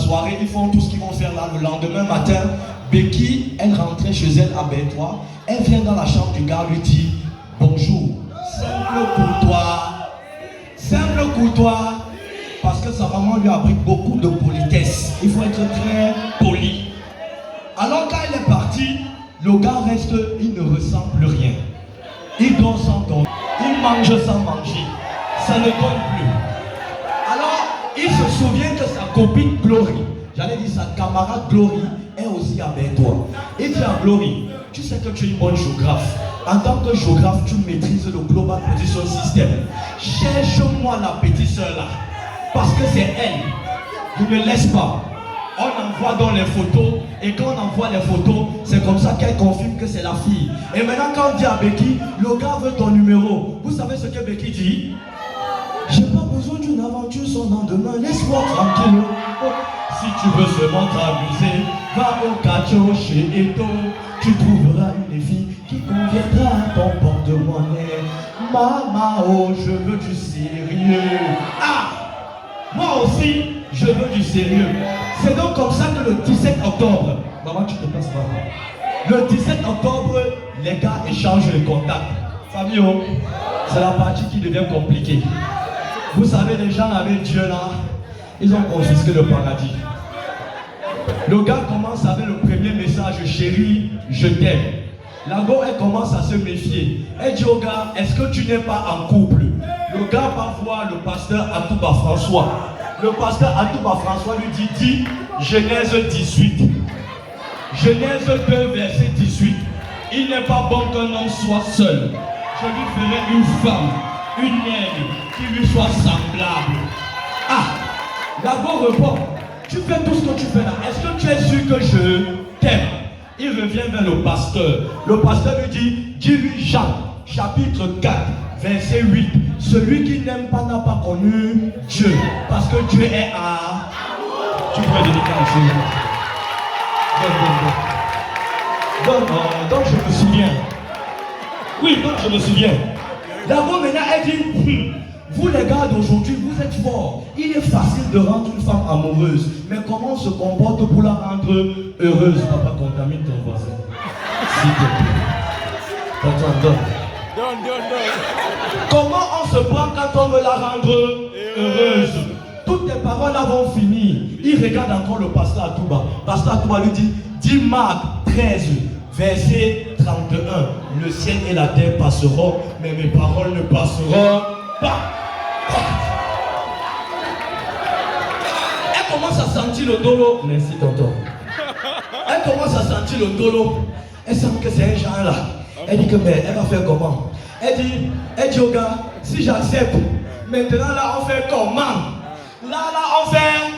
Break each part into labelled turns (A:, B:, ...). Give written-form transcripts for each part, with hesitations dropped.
A: soirée, ils font tout ce qu'ils vont faire là. Le lendemain matin, Becky, elle rentrait chez elle à Bétois. Elle vient dans la chambre du gars, lui dit bonjour. Simple courtois. Simple courtois. Parce que sa maman lui a appris beaucoup de politesse. Il faut être très poli. Alors quand elle est partie, le gars reste, il ne ressent plus rien. Il dort sans dormir. Il mange sans manger. Ça ne donne plus. Alors, il se souvient que sa copine Glory, j'allais dire sa camarade Glory, est aussi avec toi. Il dit à Glory, tu sais que tu es une bonne géographe. En tant que géographe, tu maîtrises le Global Position System. Cherche-moi la petite soeur là. Parce que c'est elle. Ne laisse pas. On envoie dans les photos. Et quand on envoie les photos, c'est comme ça qu'elle confirme que c'est la fille. Et maintenant quand on dit à Becky, le gars veut ton numéro. Vous savez ce que Becky dit? J'ai pas besoin d'une aventure sans lendemain. Laisse-moi tranquille. Si tu veux seulement t'amuser, va au cacho chez Eto. Tu trouveras une fille qui conviendra à ton porte-monnaie. Maman, oh, je veux du sérieux. Ah! Moi aussi, je veux du sérieux. C'est donc comme ça que le 17 octobre, maman, tu te passes pas. Le 17 octobre, les gars échangent les contacts. Famille, oh, c'est la partie qui devient compliquée. Vous savez, les gens avec Dieu là, ils ont confisqué le paradis. Le gars commence avec le premier message, chérie, je t'aime. Là-bas, elle commence à se méfier. Elle dit au gars, est-ce que tu n'es pas en couple? Le gars va voir le pasteur Atouba François. Le pasteur Atouba François lui dit, Genèse 18. Genèse 2, verset 18. Il n'est pas bon qu'un homme soit seul. Je lui ferai une femme, une aide qui lui soit semblable. Ah, là-bas répond, tu fais tout ce que tu fais là. Est-ce que tu es sûr que je t'aime? Il revient vers le pasteur. Le pasteur lui dit, dis-lui Jean, chapitre 4, verset 8. Celui qui n'aime pas n'a pas connu Dieu. Parce que Dieu est à... Tu peux dédicacer à Jésus. Donc je me souviens. Oui, donc je me souviens. D'abord maintenant elle dit, vous les gars d'aujourd'hui, vous êtes forts. Il est facile de rendre une femme amoureuse. Mais comment on se comporte pour la rendre heureuse? Papa, contamine ton voisin. S'il te plaît. Attends, donne. Comment on se prend quand on veut la rendre heureuse? Toutes tes paroles là vont finir. Il regarde encore le pasteur Atouba. Pasteur Atouba lui dit, 10 Marc 13, verset 31. Le ciel et la terre passeront, mais mes paroles ne passeront pas. Elle commence à sentir le dolo. Merci tonton. Elle commence à sentir le dolo. Elle sent que c'est un genre là. Elle dit que mais elle va faire comment? Elle dit au gars, si j'accepte, maintenant là on fait comment? Là on fait.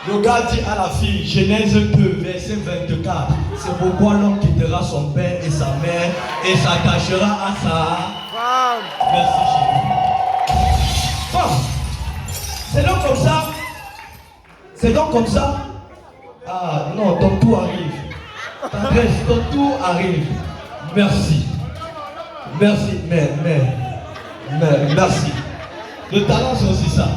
A: Le gars dit à la fille, Genèse 2, verset 24, c'est pourquoi l'homme quittera son père et sa mère et s'attachera à sa femme. Merci chérie. Femme, c'est donc comme ça. C'est donc comme ça. Ah non, ton tour arrive. Tendresse, ton tour arrive. Merci. Merci, mais, merci. Le talent, c'est aussi ça.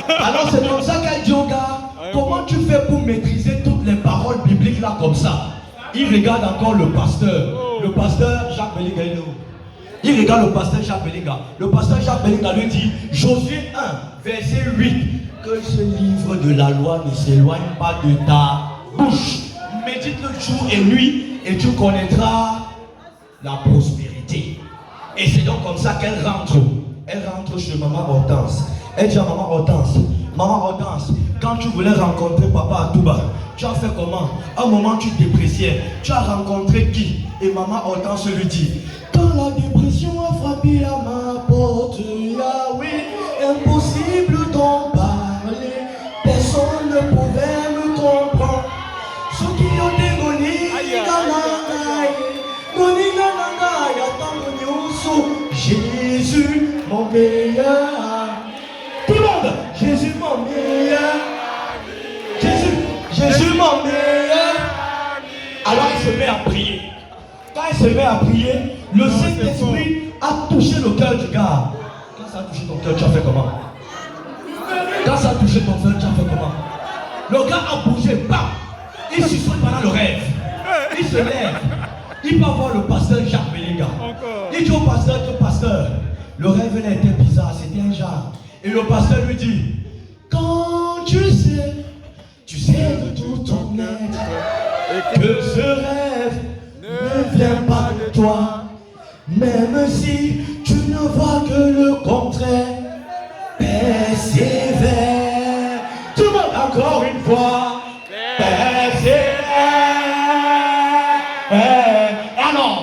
A: Alors, c'est comme ça qu'elle dit au gars, comment tu fais pour maîtriser toutes les paroles bibliques là comme ça? Il regarde encore le pasteur Jacques Belinga. Il regarde le pasteur Jacques Belinga. Le pasteur Jacques Belinga lui dit, Josué 1, verset 8, que ce livre de la loi ne s'éloigne pas de ta bouche. Médite-le jour et nuit et tu connaîtras la prospérité. Et c'est donc comme ça qu'elle rentre. Elle rentre chez maman Hortense. Elle dit à maman Hortense, quand tu voulais rencontrer papa Atouba, tu as fait comment? À un moment tu dépréciais. Tu as rencontré qui? Et maman Hortense lui dit, quand la dépression a frappé à ma porte, ah oui, impossible d'en parler. Personne ne pouvait me comprendre. Ceux qui ont dégoné, Jésus, mon meilleur. Tout le monde, Jésus, mon meilleur. Jésus, mon meilleur. Alors il se met à prier. Quand il se met à prier, le Saint-Esprit a touché le cœur du gars. Quand ça a touché ton cœur, tu as fait comment? Quand ça a touché ton cœur, tu as fait comment? Le gars a bougé, bam. Il se saute pendant le rêve. Il se lève. Il va voir le pasteur Jacques Belinga. Il dit au pasteur que pasteur, le rêve là était bizarre, c'était un genre. Et le pasteur lui dit, quand tu sais de tout ton être, que ce rêve ne vient pas de toi, même si tu ne vois que le contraire, persévère. Tout le monde encore une fois, persévère. Alors,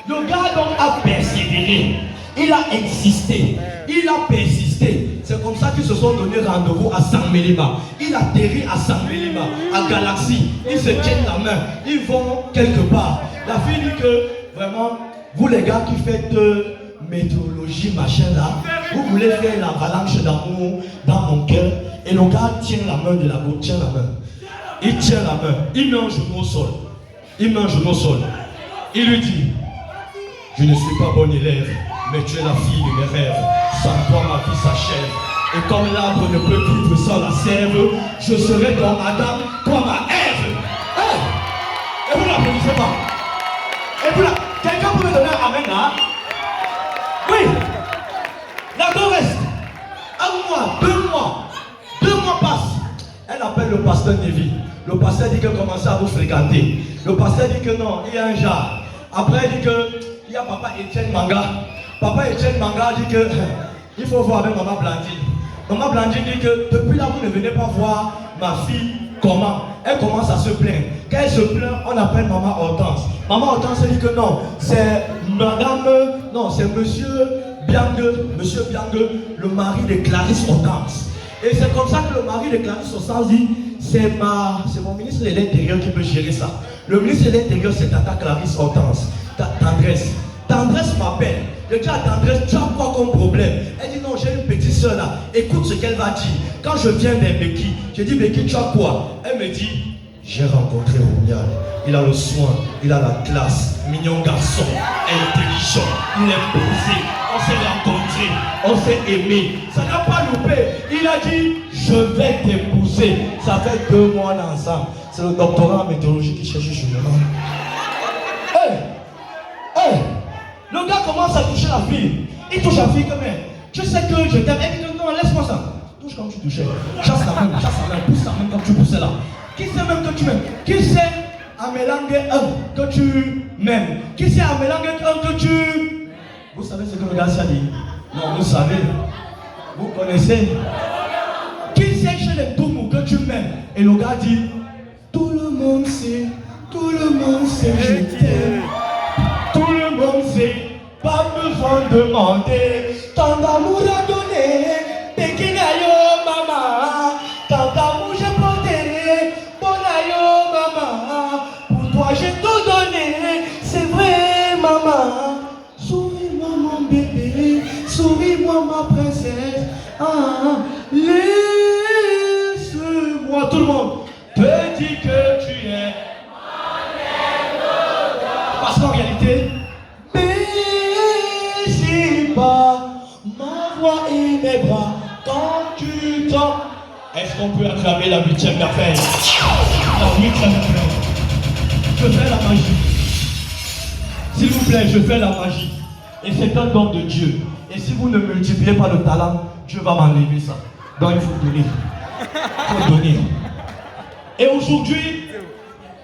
A: le gars donc a persévéré, il a existé, il a persisté. C'est comme ça qu'ils se sont donné rendez-vous à Saint-Mélima. Il atterrit à Saint-Mélima, à Galaxie. Ils se tiennent la main, ils vont quelque part. La fille dit que vraiment, vous les gars qui faites météorologie machin là, vous voulez faire l'avalanche d'amour dans mon cœur. Et le gars tient la main de la gauche, tient la main. Il tient la main, il met un genou au sol. Il met un genou au sol. Il lui dit, je ne suis pas bon élève, mais tu es la fille de mes rêves. Sans toi ma vie s'achève. Et comme l'arbre ne peut vivre sans la sève, je serai comme Adam, toi ma Ève. Hey! Et vous n'applaudissez pas. Et vous là, quelqu'un peut me donner un amen là? Oui. La go reste. Un mois, 2 mois. 2 mois passent. Elle appelle le pasteur Nevi. Le pasteur dit qu'elle commence à vous fréquenter. Le pasteur dit que non, il y a un genre. Après, il dit que il y a papa Etienne Manga. Papa Etienne Manga dit que il faut voir avec maman Blandine. Maman Blandine dit que depuis là, vous ne venez pas voir ma fille comment. Elle commence à se plaindre. Quand elle se plaint, on appelle maman Hortense. Maman Hortense dit que non, c'est madame, non, c'est monsieur Biangue, le mari de Clarisse Hortense. Et c'est comme ça que le mari de Clarisse Hortense dit, c'est mon ministre de l'Intérieur qui peut gérer ça. Le ministre de l'Intérieur, c'est Tata Clarisse Hortense. Tendresse. Tendresse m'appelle. Je dis à Tendresse, tu as quoi comme problème? Elle dit non, j'ai une petite soeur là. Écoute ce qu'elle va dire. Quand je viens vers Becky, je dis Becky, tu as quoi? Elle me dit, j'ai rencontré Romial. Il a le soin, il a la classe. Mignon garçon, intelligent, il est posé. On s'est rencontrés, on s'est aimé. Ça n'a pas loupé. Il a dit, je vais t'épouser. Ça fait 2 mois ensemble. C'est le doctorat en météorologie qui cherche chez moi. Hey, le gars commence à toucher la fille. Il touche la fille comme elle. Tu sais que je t'aime. Elle dit non, laisse-moi ça. Touche comme tu touchais. Chasse la main, pousse la main comme tu poussais là. Qui sait même que tu m'aimes? Qui sait à mélanger un que tu m'aimes? Qui sait à mélanger un que tu... Vous savez ce que le gars s'est dit? Non, vous savez. Vous connaissez. Qui sait chez les Toumou que tu m'aimes? Et le gars dit, tout le monde sait, je t'aime. Tout le monde sait, pas besoin de demander. Tant d'amour à donner, Pékinayo maman. Tant d'amour j'ai porté, Bonayo maman. Pour toi j'ai tout donné, c'est vrai maman. Souris-moi mon bébé, souris-moi ma princesse. Laisse-moi, tout le monde te dit que tu es. Parce qu'en réalité, baisse pas ma voix et mes bras quand tu t'en. Est-ce qu'on peut acclamer la 8e merveille? La 8e merveille. Je fais la magie. S'il vous plaît, je fais la magie. Et c'est un don de Dieu. Et si vous ne multipliez pas le talent, Dieu va m'enlever ça. Donc il faut donner. Il faut donner. Et aujourd'hui,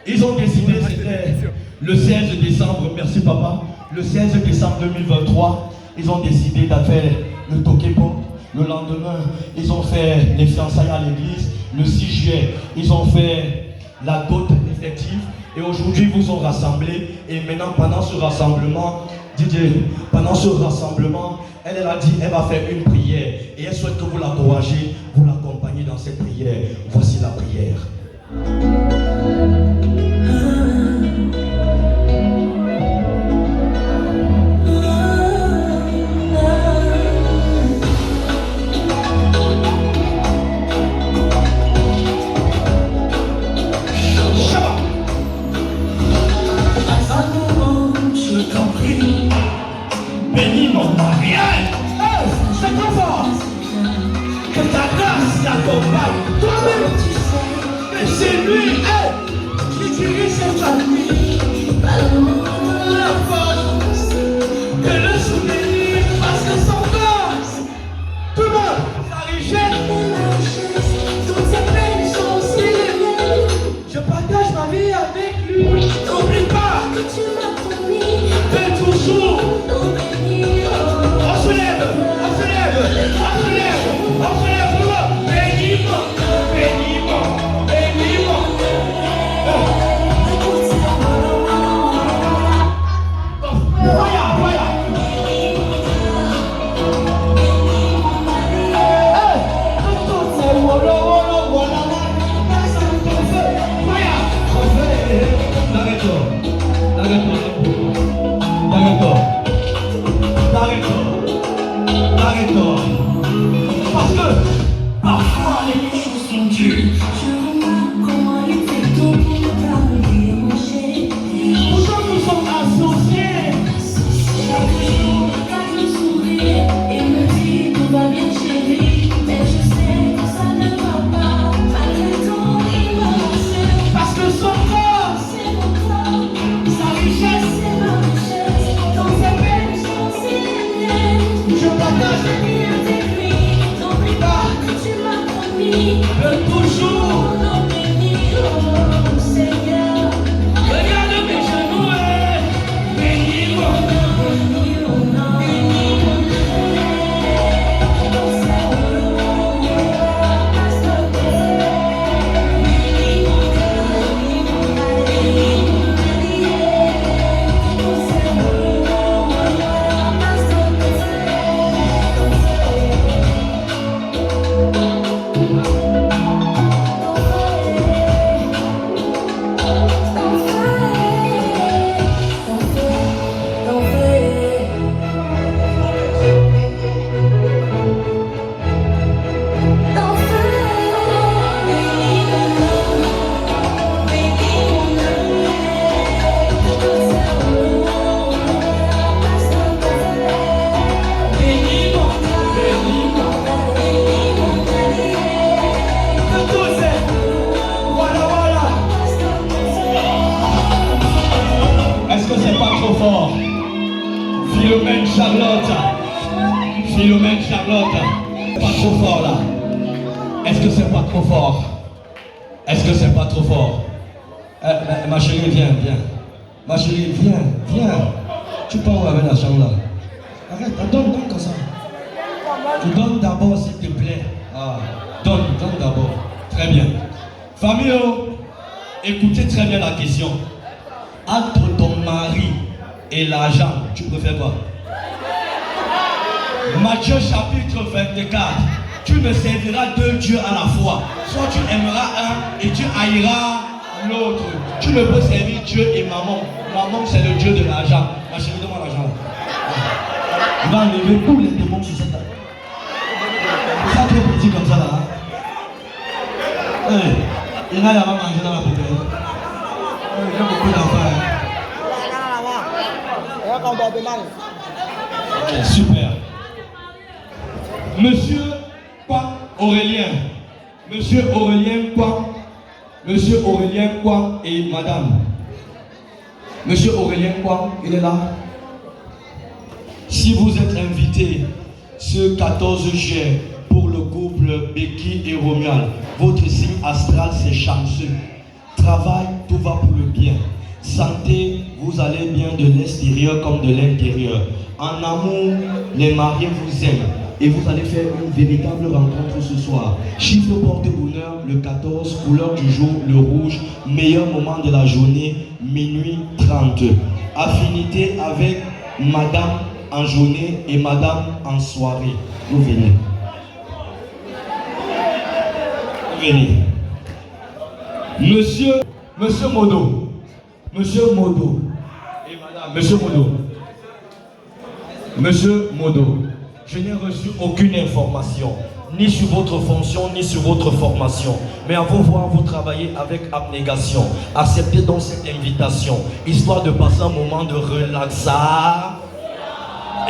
A: ils ont décidé, c'était le 16 décembre, merci papa, le 16 décembre 2023, ils ont décidé de faire le Tokepo. Le lendemain, ils ont fait les fiançailles à l'église. Le 6 juillet, ils ont fait la dot effective. Et aujourd'hui, ils vous ont rassemblés. Et maintenant, pendant ce rassemblement, Didier, pendant ce rassemblement, elle a dit, elle va faire une prière. Et elle souhaite que vous l'encouragez, vous l'accompagnez dans cette prière. Voici la prière. Bénis mon mariage. C'est trop fort. Que ta grâce t'accompagne. Toi-même, tu sais. lui, hey, qui dirige cette famille. La force de le soutenir parce que son corps, tout le monde, sa richesse, toutes ses peines sont aussi les miennes. Je partage ma vie avec lui. N'oublie pas que tu m'as promis de toujours nous bénir. On se lève, on se lève, on se lève, on se lève. Bénis-moi, bénis-moi, bénis-moi. Parce que parfois les choses sont dures. Je remarque comment il fait tout pour ne pas me déranger. Pourtant nous sommes associés. Chaque jour, regarde le sourire et me dit tout va bien chérie. Mais je sais que ça ne va pas. Malgré tout, il m'a lancé. Parce que son corps, c'est mon corps. Sa richesse, c'est ma richesse. Dans sa peine, je pense c'est les miennes. Je partage la vie avec lui. N'oublie pas que tu m'as promis de toujours nous bénir, oh Seigneur. Regarde mes genoux, bénis-moi. Philomène Charlotte, Philomène Charlotte, pas trop fort là. Est-ce que c'est pas trop fort? Est-ce que c'est pas trop fort? Ma chérie, viens, viens. Ma chérie, viens, viens. Tu pars où avec la chambre là? Arrête, donne comme ça. Tu donnes d'abord s'il te plaît. Ah, donne d'abord. Très bien. Famille, écoutez très bien la question. Entre ton mari et l'argent, tu préfères quoi? Matthieu chapitre 24. Tu ne serviras deux dieux à la fois. Soit tu aimeras un et tu haïras l'autre. Tu ne peux servir Dieu et maman. Maman, c'est le Dieu de l'argent. Ma chérie, donne-moi l'argent. Il va enlever tous les démons sur cette table. Ça très petit comme ça là. Hey, il va y avoir manger dans la poubelle. Il y a beaucoup d'enfants. Okay, super. Monsieur quoi Aurélien. Monsieur Aurélien quoi? Monsieur Aurélien quoi et madame? Monsieur Aurélien quoi? Il est là. Si vous êtes invité ce 14 juillet pour le couple Becky et Romuald, votre signe astral c'est chanceux. Travail, tout va pour le bien. Santé, vous allez bien de l'extérieur comme de l'intérieur. En amour, les mariés vous aiment et vous allez faire une véritable rencontre ce soir. Chiffre porte-bonheur, le 14, couleur du jour, le rouge, meilleur moment de la journée, minuit 30. Affinité avec madame en journée et madame en soirée. Vous venez. Vous venez. Monsieur Modo. Monsieur Modo et madame, Monsieur Modo. Monsieur Modo, je n'ai reçu aucune information, ni sur votre fonction, ni sur votre formation. Mais à vous voir, vous travaillez avec abnégation. Acceptez donc cette invitation, histoire de passer un moment de relaxation.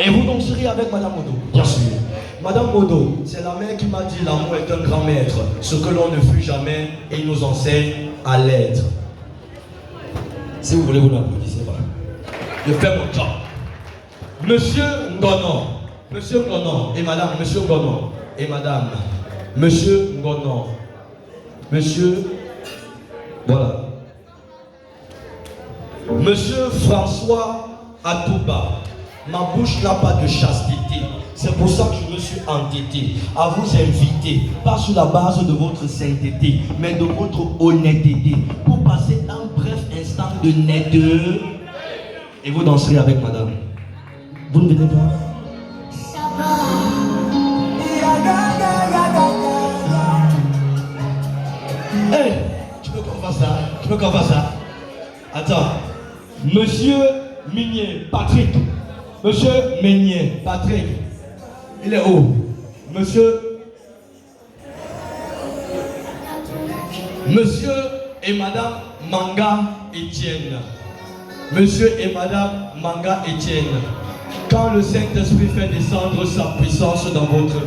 A: Et vous danserez avec madame Modo, bien sûr. Madame Modo, c'est la mère qui m'a dit l'amour est un grand maître. Ce que l'on ne fut jamais, et il nous enseigne à l'être. Si vous voulez, vous l'applaudissez. Voilà. Je fais mon job. Monsieur Ngonon et madame, monsieur Ngonon et madame, monsieur Ngonon, monsieur, voilà. Monsieur François Atouba, ma bouche n'a pas de chasteté. C'est pour ça que je me suis entêté à vous inviter, pas sur la base de votre sainteté, mais de votre honnêteté, pour passer un bref instant de netteté. Et vous danserez avec madame. Vous ne venez pas? Hey, tu veux qu'on fasse ça? Tu veux qu'on fasse ça? Attends. Monsieur Minier, Patrick. Monsieur Minier, Patrick. Il est où? Monsieur et madame Manga Etienne. Monsieur et madame Manga Etienne. Quand le Saint-Esprit fait descendre sa puissance dans votre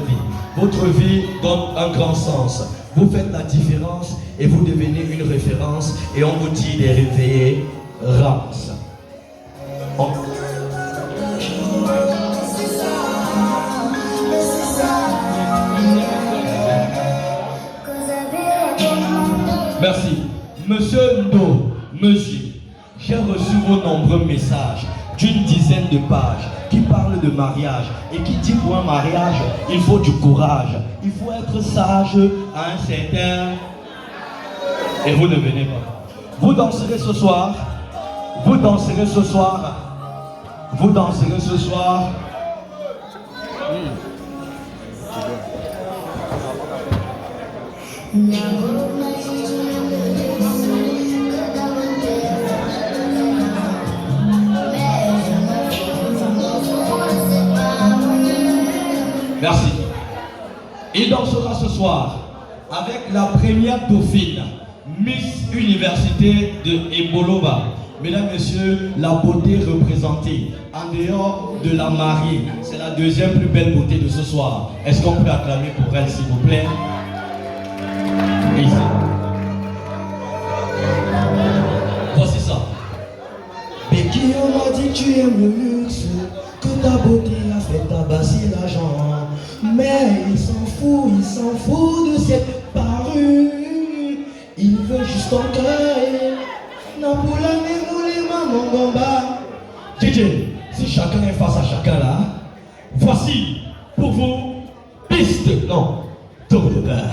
A: vie donne un grand sens. Vous faites la différence et vous devenez une référence et on vous dit des révérences. Merci. Monsieur Ndo, monsieur, j'ai reçu vos nombreux messages d'une dizaine de pages qui parlent de mariage et qui dit pour un mariage, il faut du courage, il faut être sage à un certain... Et vous ne venez pas. Vous danserez ce soir. Vous danserez ce soir. Vous danserez ce soir. Merci. Il dansera ce soir avec la première dauphine, Miss Université de Eboloba. Mesdames, Messieurs, la beauté représentée en dehors de la mariée. C'est la deuxième plus belle beauté de ce soir. Est-ce qu'on peut acclamer pour elle, s'il vous plaît? Ici. Voici ça. Becky, on m'a dit que tu aimes le luxe, que ta beauté a fait tabasser l'argent. Mais il s'en fout de cette parure. Il veut juste ton cœur. DJ, si chacun est face à chacun là, voici pour vous piste, non, tour de verre.